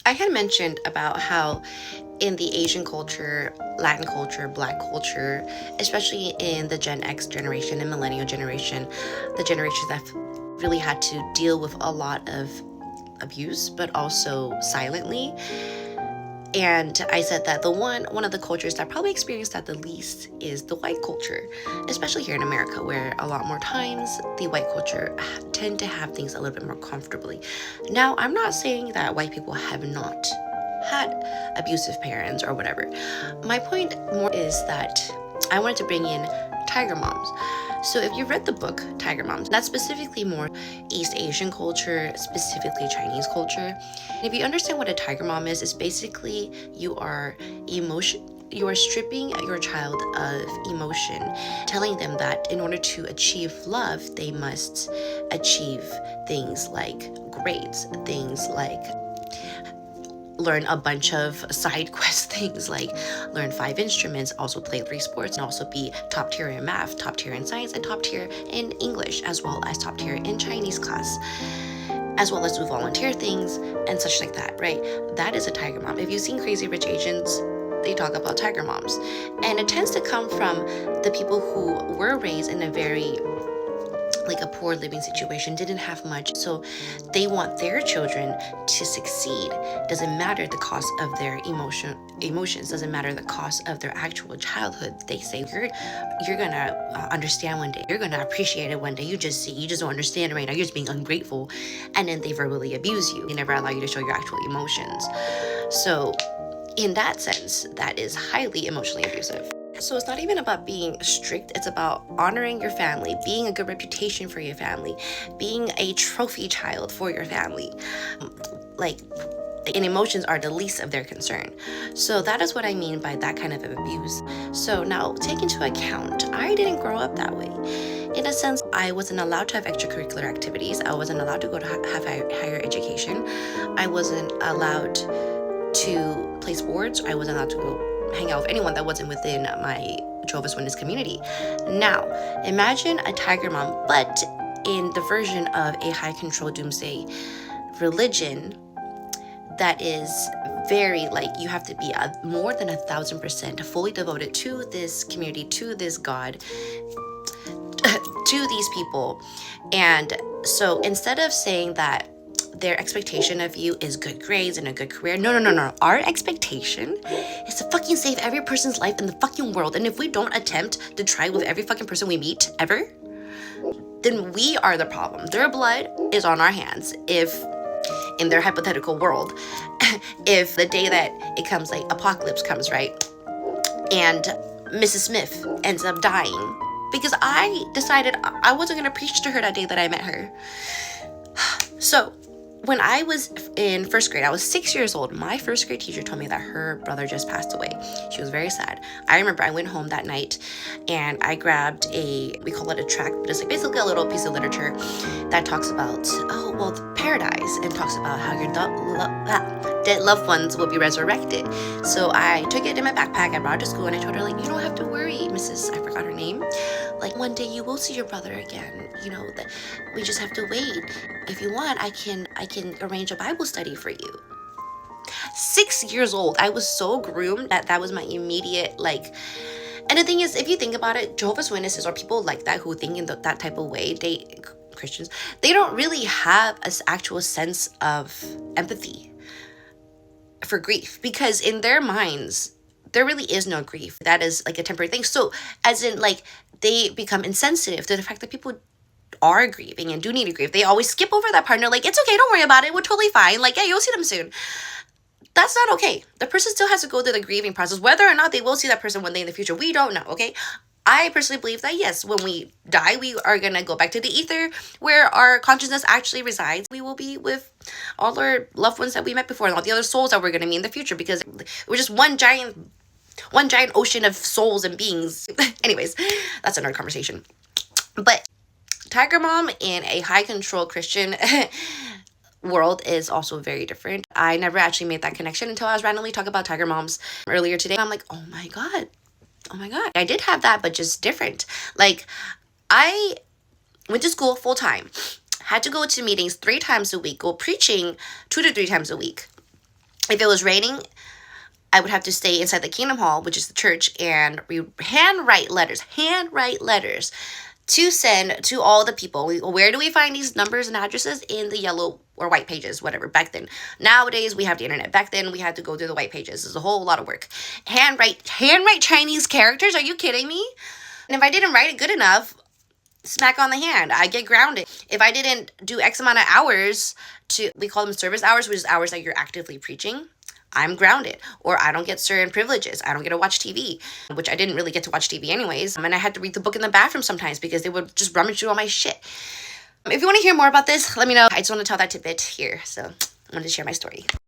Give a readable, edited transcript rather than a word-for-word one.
I had mentioned about how in the Asian culture, Latin culture, Black culture, especially in the Gen X generation and millennial generation, the generations that really had to deal with a lot of abuse, but also silently. And I said that one of the cultures that probably experienced that the least is the white culture, especially here in America, where a lot more times the white culture tend to have things a little bit more comfortably. Now, I'm not saying that white people have not had abusive parents or whatever. My point more is that I wanted to bring in tiger moms. So if you read the book Tiger Moms, that's specifically more East Asian culture, specifically Chinese culture. And if you understand what a tiger mom is, it's basically you are stripping your child of emotion, telling them that in order to achieve love, they must achieve things like grades, things like learn a bunch of side quest things like learn 5 instruments, also play 3 sports, and also be top tier in math, top tier in science, and top tier in English, as well as top tier in Chinese class, as well as do volunteer things and such like that, right? That is a tiger mom. If you've seen Crazy Rich Asians, they talk about tiger moms. And it tends to come from the people who were raised in a very like a poor living situation, didn't have much, so they want their children to succeed. Doesn't matter the cost of their emotions, doesn't matter the cost of their actual childhood. They say you're gonna understand one day, you're gonna appreciate it one day, you just don't understand it right now, you're just being ungrateful. And then they verbally abuse you. They never allow you to show your actual emotions. So in that sense, that is highly emotionally abusive. So it's not even about being strict, it's about honoring your family, being a good reputation for your family, being a trophy child for your family. And emotions are the least of their concern. So that is what I mean by that kind of abuse. So now take into account, I didn't grow up that way. In a sense, I wasn't allowed to have extracurricular activities. I wasn't allowed to go to have higher education. I wasn't allowed to play sports. I wasn't allowed to go hang out with anyone that wasn't within my Jehovah's Witness community. Now, imagine a tiger mom, but in the version of a high control doomsday religion that is very you have to be more than 1,000% fully devoted to this community, to this God, to these people. And so instead of saying that their expectation of you is good grades and a good career. No. Our expectation is to fucking save every person's life in the fucking world. And if we don't attempt to try with every fucking person we meet ever, then we are the problem. Their blood is on our hands. If in their hypothetical world, if the day that it comes, apocalypse comes, right? And Mrs. Smith ends up dying because I decided I wasn't going to preach to her that day that I met her. So when I was in first grade, I was 6 years old. My first grade teacher told me that her brother just passed away. She was very sad. I remember I went home that night and I grabbed we call it a tract, but it's basically a little piece of literature that talks about, paradise, and talks about how your dead loved ones will be resurrected. So I took it in my backpack, I brought it to school, and I told her, you don't have to worry, Mrs. I forgot her name. One day you will see your brother again. That we just have to wait. If you want, I can arrange a Bible study for you. 6 years old. I was so groomed that was my immediate And the thing is, if you think about it, Jehovah's Witnesses or people like that who think in that type of way, Christians, they don't really have an actual sense of empathy for grief, because in their minds there really is no grief. That is a temporary thing. So as in they become insensitive to the fact that people are grieving and do need to grieve. They always skip over that part and they're it's okay, don't worry about it, we're totally fine, yeah, you'll see them soon. That's not okay. The person still has to go through the grieving process. Whether or not they will see that person one day in the future, we don't know, okay? I personally believe that yes, when we die, we are gonna go back to the ether where our consciousness actually resides. We will be with all our loved ones that we met before and all the other souls that we're gonna meet in the future, because we're just one giant ocean of souls and beings. Anyways, that's another conversation. But tiger mom in a high control Christian world is also very different. I never actually made that connection until I was randomly talking about tiger moms earlier today. I'm oh my god, I did have that, but just different. I went to school full time, had to go to meetings 3 times a week, go preaching 2 to 3 times a week. If it was raining, I would have to stay inside the Kingdom Hall, which is the church, and we handwrite letters to send to all the people. Where do we find these numbers and addresses? In the yellow or white pages, whatever, back then. Nowadays, we have the internet. Back then, we had to go through the white pages. It's a whole lot of work. Handwrite Chinese characters? Are you kidding me? And if I didn't write it good enough, smack on the hand. I get grounded. If I didn't do X amount of hours we call them service hours, which is hours that you're actively preaching, I'm grounded, or I don't get certain privileges. I don't get to watch TV, which I didn't really get to watch TV anyways. And I had to read the book in the bathroom sometimes because they would just rummage through all my shit. If you want to hear more about this, let me know. I just want to tell that tidbit here. So I wanted to share my story.